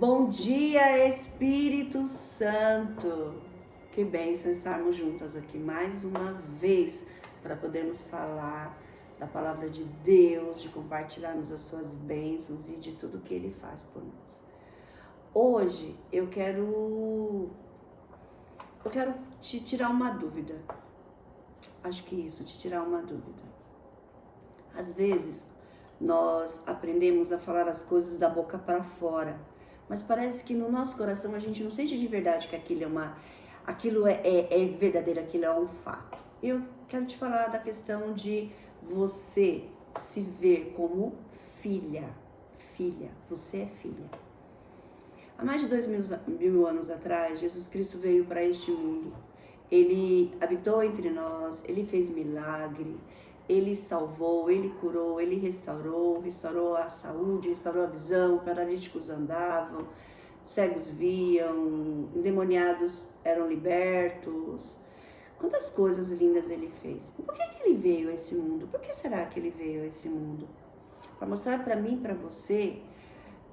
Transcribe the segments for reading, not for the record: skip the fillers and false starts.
Bom dia, Espírito Santo. Que bênção estarmos juntas aqui mais uma vez para podermos falar da palavra de Deus, de compartilharmos as suas bênçãos e de tudo que Ele faz por nós. Hoje eu quero te tirar uma dúvida. Acho que isso, te tirar uma dúvida. Às vezes nós aprendemos a falar as coisas da boca para fora, mas parece que no nosso coração a gente não sente de verdade que aquilo é verdadeiro, aquilo é um fato. Eu quero te falar da questão de você se ver como filha. Você é filha. Há mais de 2.000 anos atrás, Jesus Cristo veio para este mundo. Ele habitou entre nós, Ele fez milagre, Ele salvou, Ele curou, Ele restaurou a saúde, restaurou a visão, paralíticos andavam, cegos viam, endemoniados eram libertos. Quantas coisas lindas Ele fez. E por que Ele veio a esse mundo? Por que será que Ele veio a esse mundo? Para mostrar para mim e para você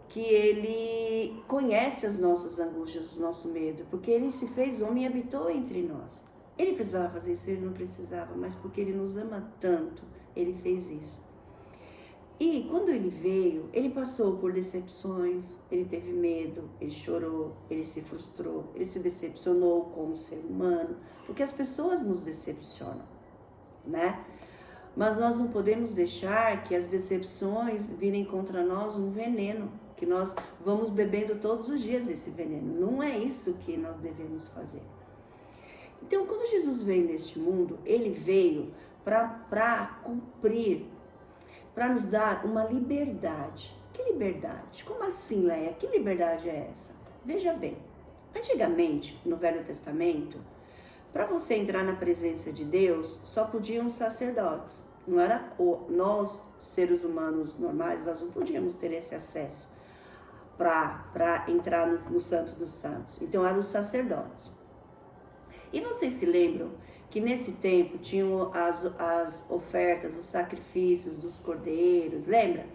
que Ele conhece as nossas angústias, o nosso medo, porque Ele se fez homem e habitou entre nós. Ele precisava fazer isso? Ele não precisava, mas porque Ele nos ama tanto, Ele fez isso. E quando Ele veio, Ele passou por decepções, Ele teve medo, Ele chorou, Ele se frustrou, Ele se decepcionou como ser humano, porque as pessoas nos decepcionam, né? Mas nós não podemos deixar que as decepções virem contra nós um veneno, que nós vamos bebendo todos os dias esse veneno. Não é isso que nós devemos fazer. Então, quando Jesus veio neste mundo, Ele veio para cumprir, para nos dar uma liberdade. Que liberdade? Como assim, Leia? Que liberdade é essa? Veja bem, antigamente, no Velho Testamento, para você entrar na presença de Deus, só podiam os sacerdotes. Não era nós, seres humanos normais, nós não podíamos ter esse acesso para entrar no Santo dos Santos. Então eram os sacerdotes. E vocês se lembram que nesse tempo tinham as ofertas, os sacrifícios dos cordeiros, lembra?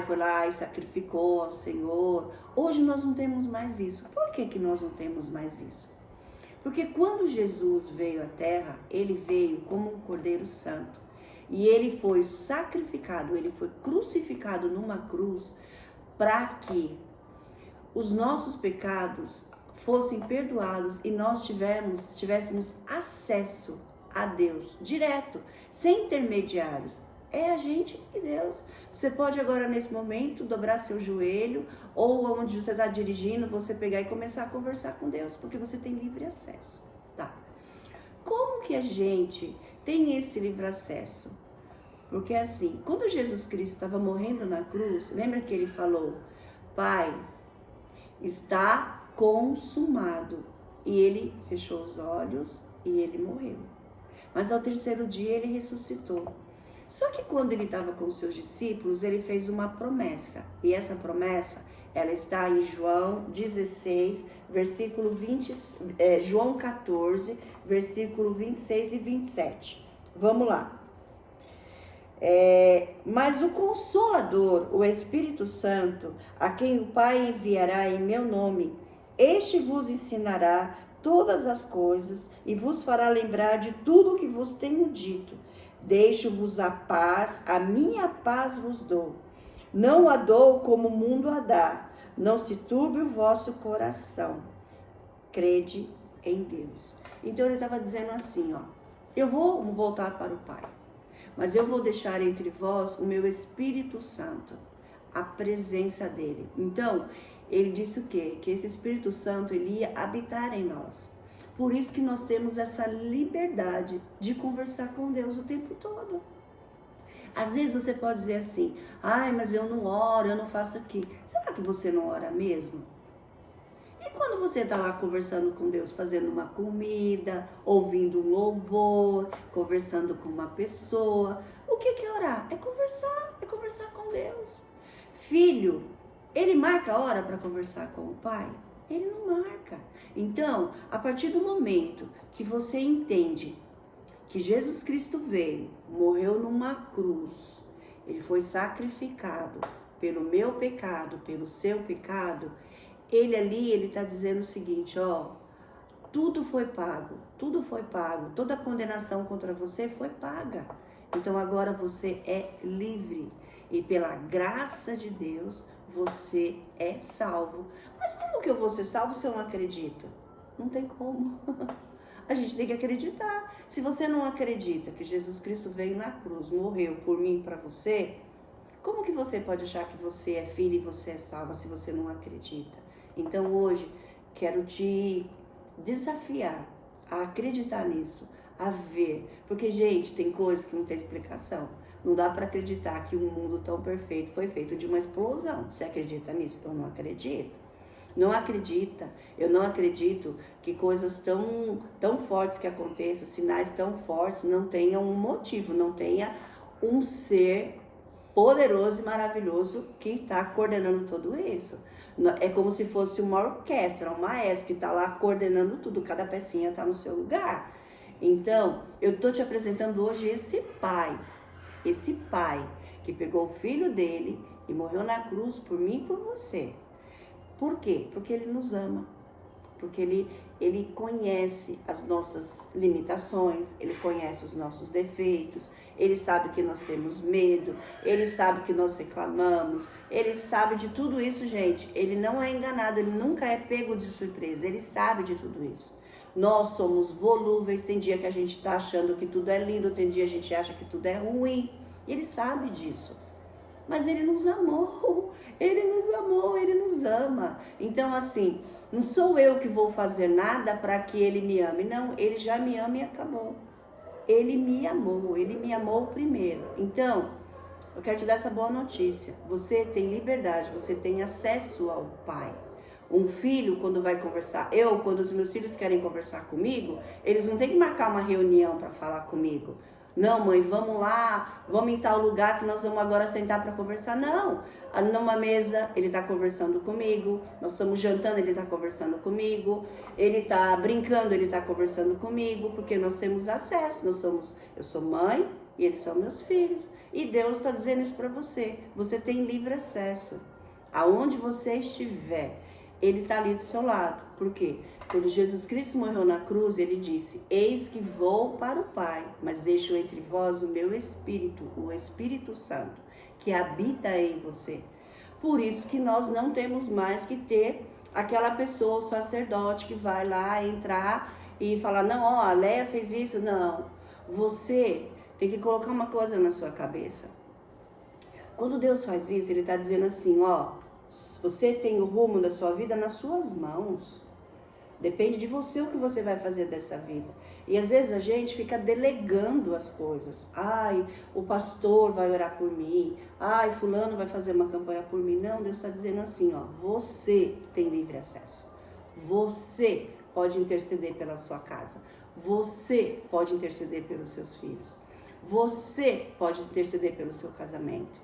Foi lá e sacrificou ao Senhor. Hoje nós não temos mais isso. Por que nós não temos mais isso? Porque quando Jesus veio à Terra, Ele veio como um Cordeiro Santo. E Ele foi sacrificado, Ele foi crucificado numa cruz para que os nossos pecados fossem perdoados e nós tivéssemos acesso a Deus direto, sem intermediários. É a gente e Deus. Você pode agora, nesse momento, dobrar seu joelho ou onde você está dirigindo, você pegar e começar a conversar com Deus, porque você tem livre acesso. Tá? Como que a gente tem esse livre acesso? Porque assim, quando Jesus Cristo estava morrendo na cruz, lembra que Ele falou, Pai, está consumado. E Ele fechou os olhos e Ele morreu. Mas ao terceiro dia Ele ressuscitou. Só que quando Ele estava com os seus discípulos, Ele fez uma promessa. E essa promessa, ela está em João 16, versículo 20, João 14, versículo 26 e 27. Vamos lá. Mas o Consolador, o Espírito Santo, a quem o Pai enviará em meu nome, este vos ensinará todas as coisas e vos fará lembrar de tudo o que vos tenho dito. Deixo-vos a paz, a minha paz vos dou. Não a dou como o mundo a dá. Não se turbe o vosso coração. Crede em Deus. Então Ele estava dizendo assim, eu vou voltar para o Pai. Mas eu vou deixar entre vós o meu Espírito Santo, a presença dele. Então, Ele disse o quê? Que esse Espírito Santo, ele ia habitar em nós. Por isso que nós temos essa liberdade de conversar com Deus o tempo todo. Às vezes você pode dizer assim, mas eu não oro, eu não faço aqui. Será que você não ora mesmo? E quando você está lá conversando com Deus, fazendo uma comida, ouvindo um louvor, conversando com uma pessoa, o que é orar? É conversar com Deus. Filho, ele marca a hora para conversar com o Pai? Ele não marca. Então, a partir do momento que você entende que Jesus Cristo veio, morreu numa cruz, Ele foi sacrificado pelo meu pecado, pelo seu pecado, Ele ali, ele está dizendo o seguinte, ó, tudo foi pago, toda a condenação contra você foi paga. Então agora você é livre e pela graça de Deus você é salvo. Mas como que eu vou ser salvo se eu não acredito? Não tem como. A gente tem que acreditar. Se você não acredita que Jesus Cristo veio na cruz, morreu por mim e para você, como que você pode achar que você é filho e você é salva se você não acredita? Então hoje quero te desafiar a acreditar nisso, a ver. Porque, gente, tem coisas que não tem explicação. Não dá para acreditar que um mundo tão perfeito foi feito de uma explosão. Você acredita nisso? Eu não acredito. Não acredita, eu não acredito que coisas tão fortes que aconteçam, sinais tão fortes, não tenham um motivo, não tenha um ser poderoso e maravilhoso que está coordenando tudo isso. É como se fosse uma orquestra, um maestro que está lá coordenando tudo, cada pecinha está no seu lugar. Então, eu estou te apresentando hoje esse pai que pegou o filho dele e morreu na cruz por mim e por você. Por quê? Porque ele nos ama, porque ele conhece as nossas limitações, ele conhece os nossos defeitos, ele sabe que nós temos medo, ele sabe que nós reclamamos, ele sabe de tudo isso, gente. Ele não é enganado, ele nunca é pego de surpresa, ele sabe de tudo isso. Nós somos volúveis, tem dia que a gente está achando que tudo é lindo, tem dia que a gente acha que tudo é ruim, ele sabe disso. Mas ele nos amou, ele nos ama. Então, assim, não sou eu que vou fazer nada para que ele me ame. Não, ele já me ama e acabou. Ele me amou primeiro. Então, eu quero te dar essa boa notícia. Você tem liberdade, você tem acesso ao Pai. Um filho, quando vai conversar, quando os meus filhos querem conversar comigo, eles não têm que marcar uma reunião para falar comigo. Não, mãe, vamos lá, vamos em tal lugar que nós vamos agora sentar para conversar. Não, numa mesa ele está conversando comigo, nós estamos jantando, ele está conversando comigo, ele está brincando, ele está conversando comigo, porque nós temos acesso, eu sou mãe e eles são meus filhos. E Deus está dizendo isso para você, você tem livre acesso. Aonde você estiver, ele está ali do seu lado. Por quê? Quando Jesus Cristo morreu na cruz, ele disse, eis que vou para o Pai, mas deixo entre vós o meu Espírito, o Espírito Santo, que habita em você. Por isso que nós não temos mais que ter aquela pessoa, o sacerdote, que vai lá entrar e falar, não, ó, a Leia fez isso. Não, você tem que colocar uma coisa na sua cabeça. Quando Deus faz isso, ele está dizendo assim, ó, você tem o rumo da sua vida nas suas mãos. Depende de você o que você vai fazer dessa vida. E às vezes a gente fica delegando as coisas. Ai, o pastor vai orar por mim. Ai, fulano vai fazer uma campanha por mim. Não, Deus está dizendo assim, ó, você tem livre acesso. Você pode interceder pela sua casa. Você pode interceder pelos seus filhos. Você pode interceder pelo seu casamento.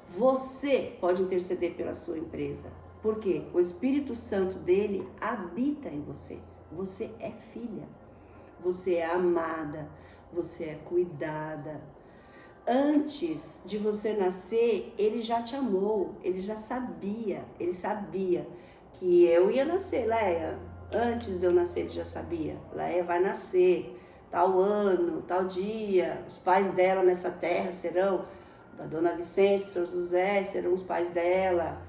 Você pode interceder pela sua empresa. Por quê? O Espírito Santo dele habita em você. Você é filha. Você é amada. Você é cuidada. Antes de você nascer, ele já te amou. Ele já sabia. Ele sabia que eu ia nascer, Leia. Antes de eu nascer, ele já sabia. Leia vai nascer. Tal ano, tal dia. Os pais dela nessa terra serão da Dona Vicência, Sr. José, serão os pais dela.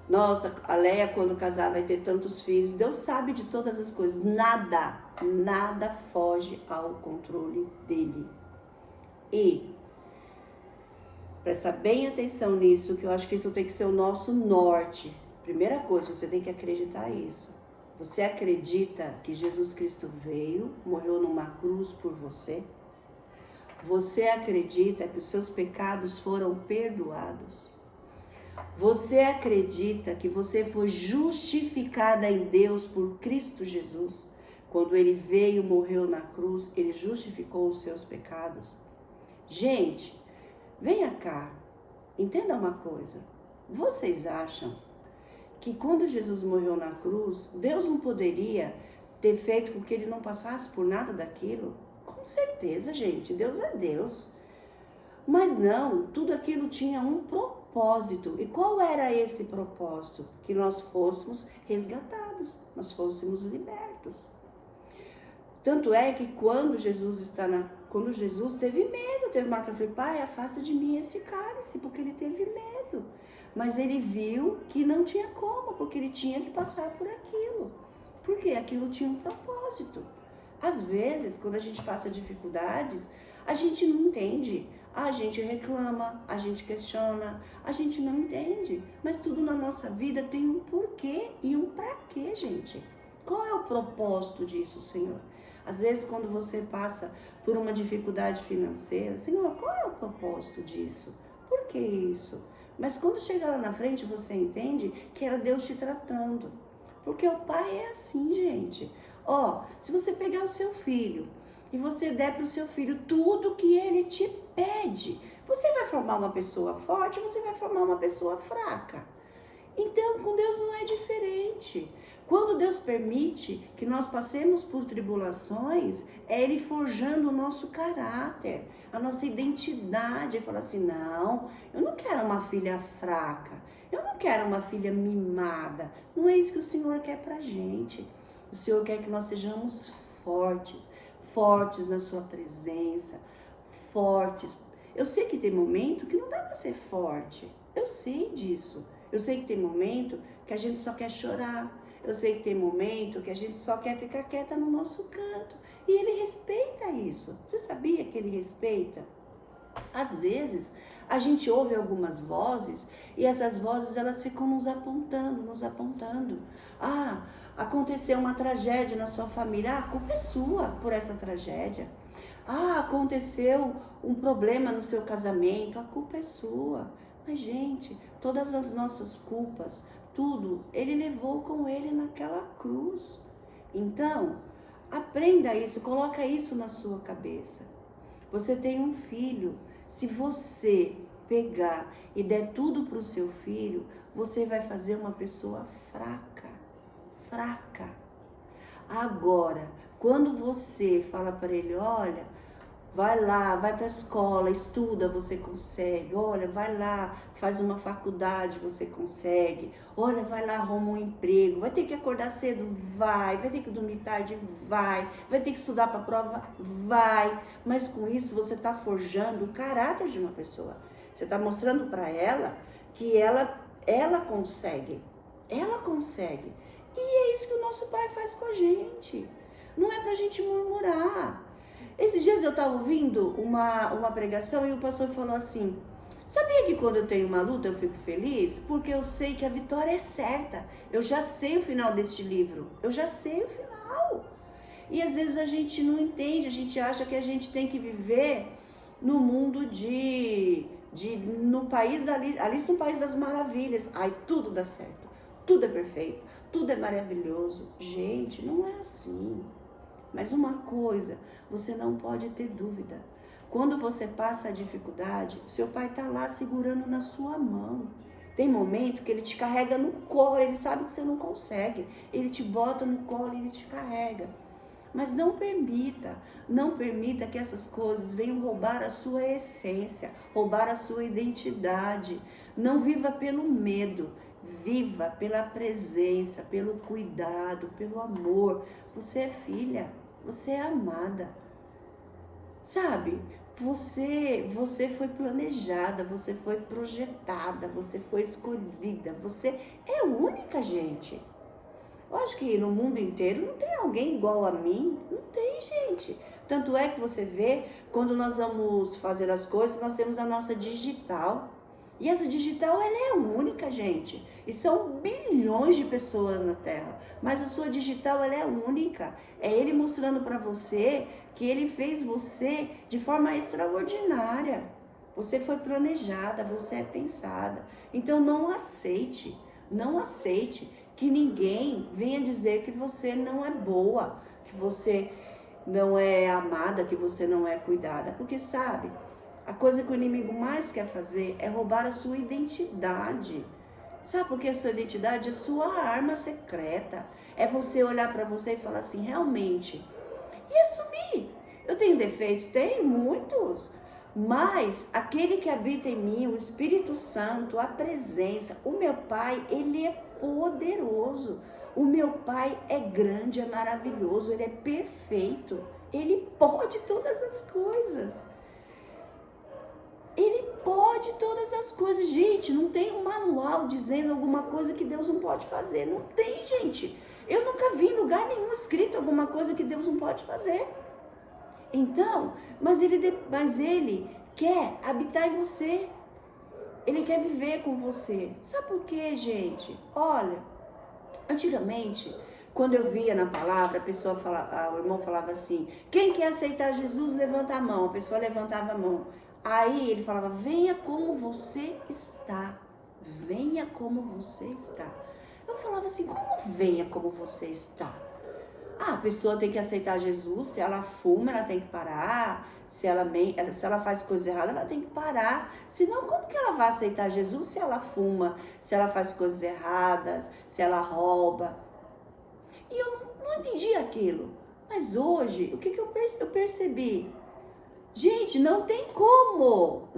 Nossa, a Leia quando casar vai ter tantos filhos. Deus sabe de todas as coisas. Nada foge ao controle dele. E presta bem atenção nisso, que eu acho que isso tem que ser o nosso norte. Primeira coisa, você tem que acreditar nisso. Você acredita que Jesus Cristo veio, morreu numa cruz por você? Você acredita que os seus pecados foram perdoados? Você acredita que você foi justificada em Deus por Cristo Jesus? Quando ele veio, morreu na cruz, ele justificou os seus pecados. Gente, venha cá, entenda uma coisa. Vocês acham que quando Jesus morreu na cruz, Deus não poderia ter feito com que ele não passasse por nada daquilo? Com certeza, gente, Deus é Deus. Mas não, tudo aquilo tinha um propósito. propósito. E qual era esse propósito? Que nós fôssemos resgatados, nós fôssemos libertos. Tanto é que quando Jesus teve medo, teve uma hora que ele falou, Pai, afasta de mim esse cálice, porque ele teve medo. Mas ele viu que não tinha como, porque ele tinha que passar por aquilo. Porque aquilo tinha um propósito. Às vezes, quando a gente passa dificuldades, a gente não entende. A gente reclama, a gente questiona, a gente não entende. Mas tudo na nossa vida tem um porquê e um pra quê, gente. Qual é o propósito disso, Senhor? Às vezes, quando você passa por uma dificuldade financeira, Senhor, qual é o propósito disso? Por que isso? Mas quando chegar lá na frente, você entende que era Deus te tratando. Porque o pai é assim, gente. Se você pegar o seu filho e você der para o seu filho tudo que ele te pede, você vai formar uma pessoa forte ou você vai formar uma pessoa fraca? Então, com Deus não é diferente. Quando Deus permite que nós passemos por tribulações, é Ele forjando o nosso caráter, a nossa identidade. Ele fala assim, não, eu não quero uma filha fraca, eu não quero uma filha mimada. Não é isso que o Senhor quer pra gente. O Senhor quer que nós sejamos fortes, fortes na sua presença, fortes. Eu sei que tem momento que não dá pra ser forte, eu sei disso. Eu sei que tem momento que a gente só quer chorar. Eu sei que tem momento que a gente só quer ficar quieta no nosso canto. E ele respeita isso. Você sabia que ele respeita? Às vezes, a gente ouve algumas vozes e essas vozes elas ficam nos apontando, nos apontando. Aconteceu uma tragédia na sua família. A culpa é sua por essa tragédia. Aconteceu um problema no seu casamento. A culpa é sua. Mas, gente, todas as nossas culpas, tudo, ele levou com ele naquela cruz. Então, aprenda isso, coloca isso na sua cabeça. Você tem um filho, se você pegar e der tudo para o seu filho, você vai fazer uma pessoa fraca, fraca. Agora, quando você fala para ele, olha, vai lá, vai para a escola, estuda, você consegue. Olha, vai lá, faz uma faculdade, você consegue. Olha, vai lá, arruma um emprego. Vai ter que acordar cedo? Vai ter que dormir tarde? Vai ter que estudar para a prova? Vai. Mas com isso você está forjando o caráter de uma pessoa. Você está mostrando para ela que ela consegue. Ela consegue. E é isso que o nosso Pai faz com a gente. Não é para a gente murmurar. Esses dias eu estava ouvindo uma pregação e o pastor falou assim, sabia que quando eu tenho uma luta eu fico feliz? Porque eu sei que a vitória é certa. Eu já sei o final deste livro. Eu já sei o final. E às vezes a gente não entende, a gente acha que a gente tem que viver no mundo no país Alice no País das Maravilhas. Tudo dá certo, tudo é perfeito, tudo é maravilhoso. Gente, não é assim. Mas uma coisa, você não pode ter dúvida. Quando você passa a dificuldade, seu pai está lá segurando na sua mão. Tem momento que ele te carrega no colo, ele sabe que você não consegue. Ele te bota no colo e ele te carrega. Mas não permita que essas coisas venham roubar a sua essência, roubar a sua identidade. Não viva pelo medo. Viva pela presença, pelo cuidado, pelo amor. Você é filha, você é amada. Sabe, você foi planejada, você foi projetada, você foi escolhida. Você é única, gente. Eu acho que no mundo inteiro não tem alguém igual a mim. Não tem, gente. Tanto é que você vê, quando nós vamos fazer as coisas, nós temos a nossa digital. E essa digital, ela é única, gente. E são bilhões de pessoas na Terra. Mas a sua digital, ela é única. É Ele mostrando para você que Ele fez você de forma extraordinária. Você foi planejada, você é pensada. Então não aceite que ninguém venha dizer que você não é boa, que você não é amada, que você não é cuidada. Porque sabe, a coisa que o inimigo mais quer fazer é roubar a sua identidade. Sabe por que a sua identidade é sua arma secreta? É você olhar para você e falar assim, realmente, e assumir. Eu tenho defeitos? Tenho muitos. Mas aquele que habita em mim, o Espírito Santo, a presença, o meu Pai, ele é poderoso. O meu Pai é grande, é maravilhoso, ele é perfeito. Ele pode todas as coisas. Ele pode todas as coisas. Gente, não tem um manual dizendo alguma coisa que Deus não pode fazer. Não tem, gente. Eu nunca vi em lugar nenhum escrito alguma coisa que Deus não pode fazer. Então, mas ele quer habitar em você. Ele quer viver com você. Sabe por quê, gente? Olha, antigamente, quando eu via na palavra, o irmão falava assim: quem quer aceitar Jesus, levanta a mão. A pessoa levantava a mão. Aí ele falava: venha como você está. Venha como você está. Eu falava assim: como venha como você está? A pessoa tem que aceitar Jesus. Se ela fuma, ela tem que parar. Se ela faz coisa errada, ela tem que parar. Senão, como que ela vai aceitar Jesus se ela fuma, se ela faz coisas erradas, se ela rouba? E eu não entendi aquilo. Mas hoje, o que eu percebi? Gente, não tem como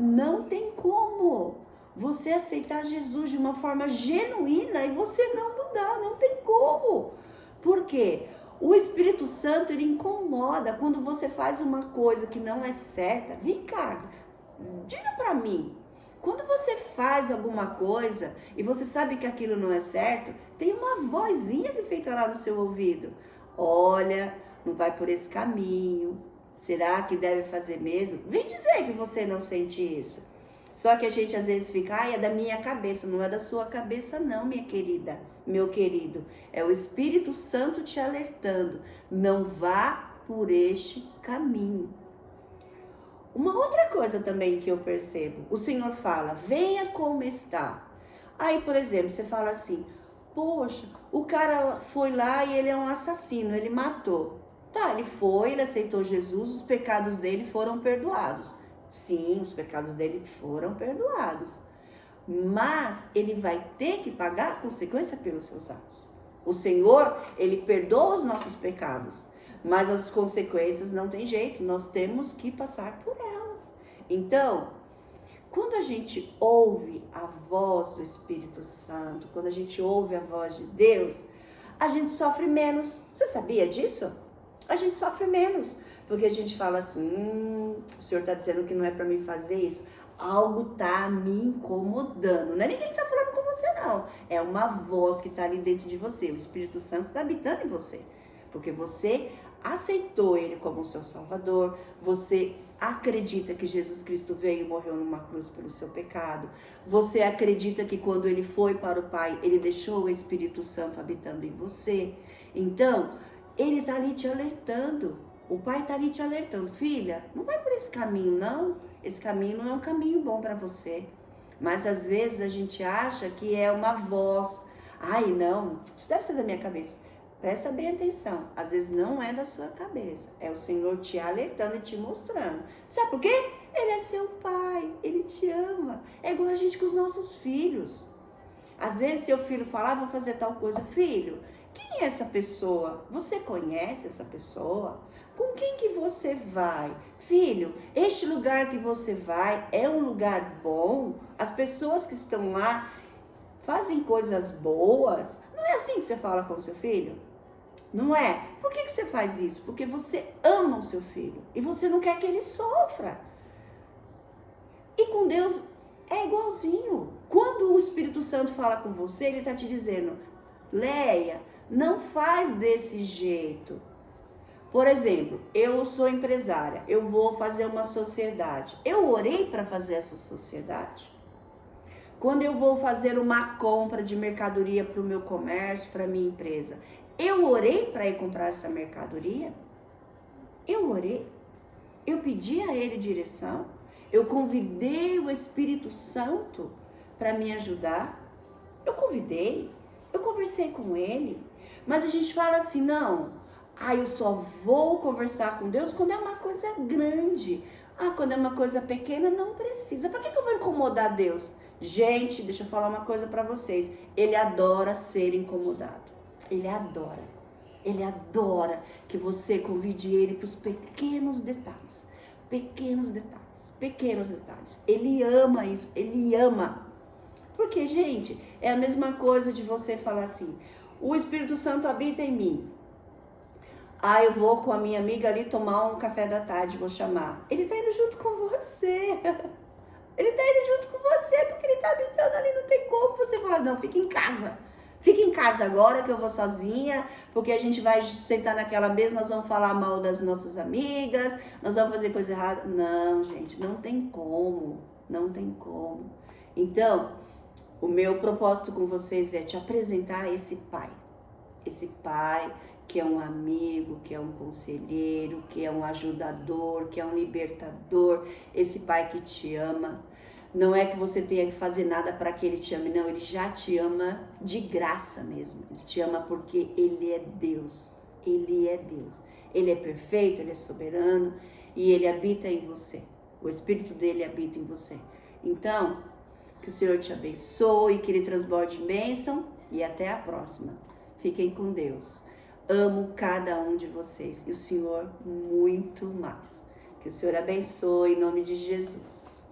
você aceitar Jesus de uma forma genuína e você não mudar, não tem como. Por quê? O Espírito Santo, ele incomoda quando você faz uma coisa que não é certa. Vem cá, diga pra mim. Quando você faz alguma coisa e você sabe que aquilo não é certo, tem uma vozinha que fica lá no seu ouvido. Olha, não vai por esse caminho. Será que deve fazer mesmo? Vem dizer que você não sente isso. Só que a gente às vezes fica: é da minha cabeça. Não é da sua cabeça não, minha querida, meu querido. É o Espírito Santo te alertando. Não vá por este caminho. Uma outra coisa também que eu percebo. O Senhor fala: venha como está. Aí, por exemplo, você fala assim: poxa, o cara foi lá e ele é um assassino, ele matou. Tá, ele aceitou Jesus, os pecados dele foram perdoados. Sim, os pecados dele foram perdoados. Mas ele vai ter que pagar a consequência pelos seus atos. O Senhor, ele perdoa os nossos pecados. Mas as consequências não tem jeito, nós temos que passar por elas. Então, quando a gente ouve a voz do Espírito Santo, quando a gente ouve a voz de Deus, a gente sofre menos. Você sabia disso? A gente sofre menos, porque a gente fala assim: o Senhor está dizendo que não é para mim fazer isso. Algo está me incomodando. Não é ninguém que está falando com você, não. É uma voz que está ali dentro de você. O Espírito Santo está habitando em você, porque você aceitou Ele como seu Salvador, você acredita que Jesus Cristo veio e morreu numa cruz pelo seu pecado, você acredita que quando Ele foi para o Pai, Ele deixou o Espírito Santo habitando em você. Então, Ele está ali te alertando, o Pai está ali te alertando: filha, não vai por esse caminho não, esse caminho não é um caminho bom para você. Mas às vezes a gente acha que é uma voz: ai não, isso deve ser da minha cabeça. Presta bem atenção, às vezes não é da sua cabeça, é o Senhor te alertando e te mostrando. Sabe por quê? Ele é seu pai, ele te ama. É igual a gente com os nossos filhos. Às vezes seu filho fala: vou fazer tal coisa. Filho, quem é essa pessoa? Você conhece essa pessoa? Com quem que você vai? Filho, este lugar que você vai é um lugar bom? As pessoas que estão lá fazem coisas boas? Não é assim que você fala com o seu filho? Não é? Por que você faz isso? Porque você ama o seu filho e você não quer que ele sofra. E com Deus é igualzinho. Quando o Espírito Santo fala com você, ele está te dizendo: Leia, não faz desse jeito. Por exemplo, eu sou empresária, eu vou fazer uma sociedade. Eu orei para fazer essa sociedade? Quando eu vou fazer uma compra de mercadoria para o meu comércio, para a minha empresa, eu orei para ir comprar essa mercadoria? Eu orei? Eu pedi a Ele direção? Eu convidei o Espírito Santo para me ajudar? Eu convidei, eu conversei com Ele. Mas a gente fala assim: não, eu só vou conversar com Deus quando é uma coisa grande. Quando é uma coisa pequena, não precisa. Para que eu vou incomodar Deus? Gente, deixa eu falar uma coisa para vocês. Ele adora ser incomodado. Ele adora. Ele adora que você convide ele para os pequenos detalhes. Pequenos detalhes. detalhes, pequenos detalhes. Ele ama isso, ele ama. Porque, gente, é a mesma coisa de você falar assim, o Espírito Santo habita em mim. Ah, eu vou com a minha amiga ali tomar um café da tarde, vou chamar. Ele tá indo junto com você. Ele tá indo junto com você, porque ele tá habitando ali, não tem como você falar, não, fica em casa. Fica em casa agora que eu vou sozinha, porque a gente vai sentar naquela mesa, nós vamos falar mal das nossas amigas, nós vamos fazer coisa errada. Não, gente, não tem como, não tem como. Então, o meu propósito com vocês é te apresentar esse pai que é um amigo, que é um conselheiro, que é um ajudador, que é um libertador, esse pai que te ama. Não é que você tenha que fazer nada para que ele te ame, não, ele já te ama de graça mesmo. Ele te ama porque ele é Deus. Ele é Deus. Ele é perfeito, ele é soberano e ele habita em você. O Espírito dele habita em você. Então, que o Senhor te abençoe, que ele transborde bênção e até a próxima. Fiquem com Deus. Amo cada um de vocês e o Senhor muito mais. Que o Senhor abençoe em nome de Jesus.